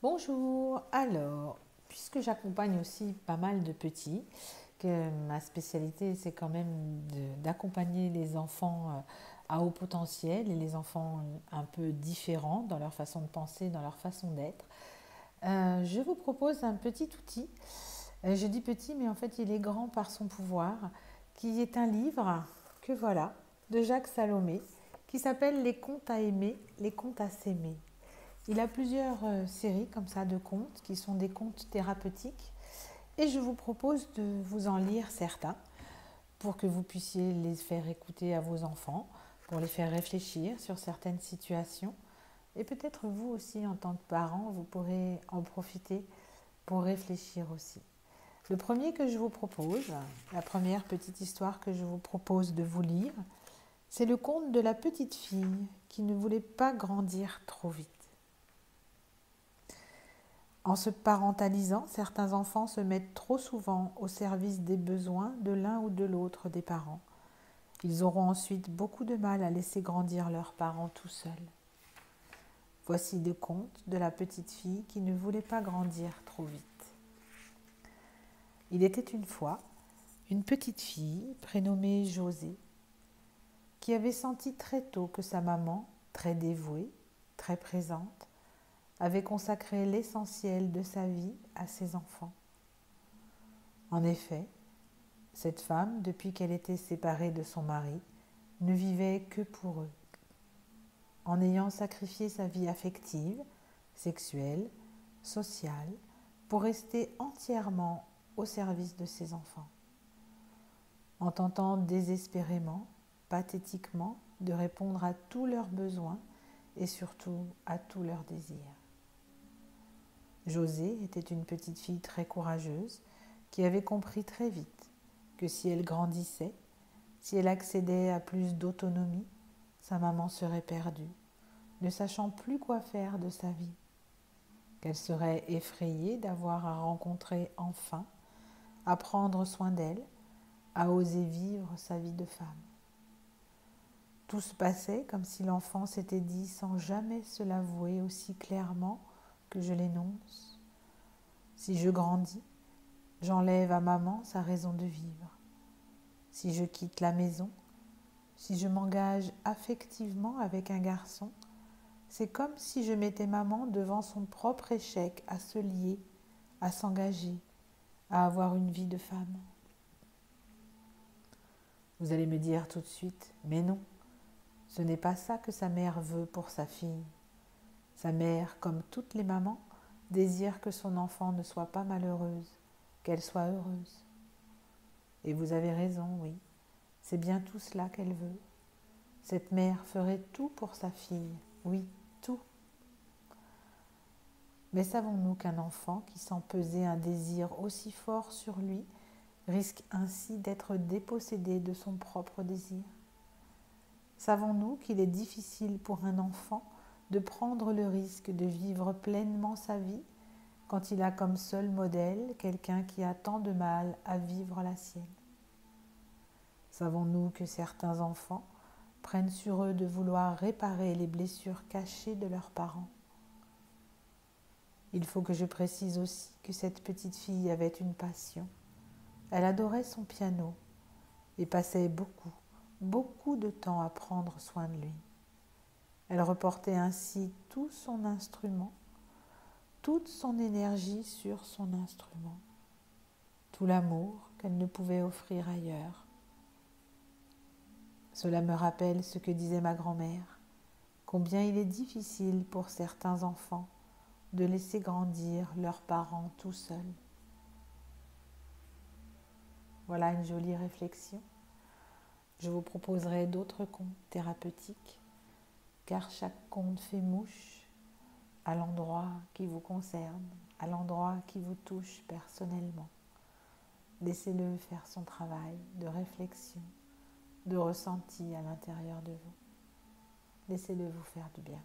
Bonjour, alors, puisque j'accompagne aussi pas mal de petits, que ma spécialité c'est quand même d'accompagner les enfants à haut potentiel et les enfants un peu différents dans leur façon de penser, dans leur façon d'être, je vous propose un petit outil. Je dis petit, mais en fait il est grand par son pouvoir, qui est un livre que voilà, de Jacques Salomé, qui s'appelle Les contes à aimer, les contes à s'aimer. Il a plusieurs séries comme ça de contes qui sont des contes thérapeutiques et je vous propose de vous en lire certains pour que vous puissiez les faire écouter à vos enfants, pour les faire réfléchir sur certaines situations et peut-être vous aussi en tant que parent, vous pourrez en profiter pour réfléchir aussi. Le premier que je vous propose, la première petite histoire que je vous propose de vous lire, c'est le conte de la petite fille qui ne voulait pas grandir trop vite. En se parentalisant, certains enfants se mettent trop souvent au service des besoins de l'un ou de l'autre des parents. Ils auront ensuite beaucoup de mal à laisser grandir leurs parents tout seuls. Voici le conte de la petite fille qui ne voulait pas grandir trop vite. Il était une fois une petite fille prénommée Josée qui avait senti très tôt que sa maman, très dévouée, très présente, avait consacré l'essentiel de sa vie à ses enfants. En effet, cette femme, depuis qu'elle était séparée de son mari, ne vivait que pour eux. En ayant sacrifié sa vie affective, sexuelle, sociale, pour rester entièrement au service de ses enfants. En tentant désespérément, pathétiquement, de répondre à tous leurs besoins et surtout à tous leurs désirs. Josée était une petite fille très courageuse qui avait compris très vite que si elle grandissait, si elle accédait à plus d'autonomie, sa maman serait perdue, ne sachant plus quoi faire de sa vie, qu'elle serait effrayée d'avoir à rencontrer enfin, à prendre soin d'elle, à oser vivre sa vie de femme. Tout se passait comme si l'enfant s'était dit sans jamais se l'avouer aussi clairement que je l'énonce. Si je grandis, j'enlève à maman sa raison de vivre. Si je quitte la maison, si je m'engage affectivement avec un garçon, c'est comme si je mettais maman devant son propre échec à se lier, à s'engager, à avoir une vie de femme. Vous allez me dire tout de suite, mais non, ce n'est pas ça que sa mère veut pour sa fille. Sa mère, comme toutes les mamans, désire que son enfant ne soit pas malheureuse, qu'elle soit heureuse. Et vous avez raison, oui, c'est bien tout cela qu'elle veut. Cette mère ferait tout pour sa fille, oui, tout. Mais savons-nous qu'un enfant qui sent peser un désir aussi fort sur lui risque ainsi d'être dépossédé de son propre désir? Savons-nous qu'il est difficile pour un enfant de prendre le risque de vivre pleinement sa vie quand il a comme seul modèle quelqu'un qui a tant de mal à vivre la sienne? Savons-nous que certains enfants prennent sur eux de vouloir réparer les blessures cachées de leurs parents? Il faut que je précise aussi que cette petite fille avait une passion. Elle adorait son piano et passait beaucoup de temps à prendre soin de lui. Elle reportait ainsi tout son instrument, toute son énergie sur son instrument, tout l'amour qu'elle ne pouvait offrir ailleurs. Cela me rappelle ce que disait ma grand-mère, combien il est difficile pour certains enfants de laisser grandir leurs parents tout seuls. Voilà une jolie réflexion. Je vous proposerai d'autres contes thérapeutiques, car chaque conte fait mouche à l'endroit qui vous concerne, à l'endroit qui vous touche personnellement. Laissez-le faire son travail de réflexion, de ressenti à l'intérieur de vous. Laissez-le vous faire du bien.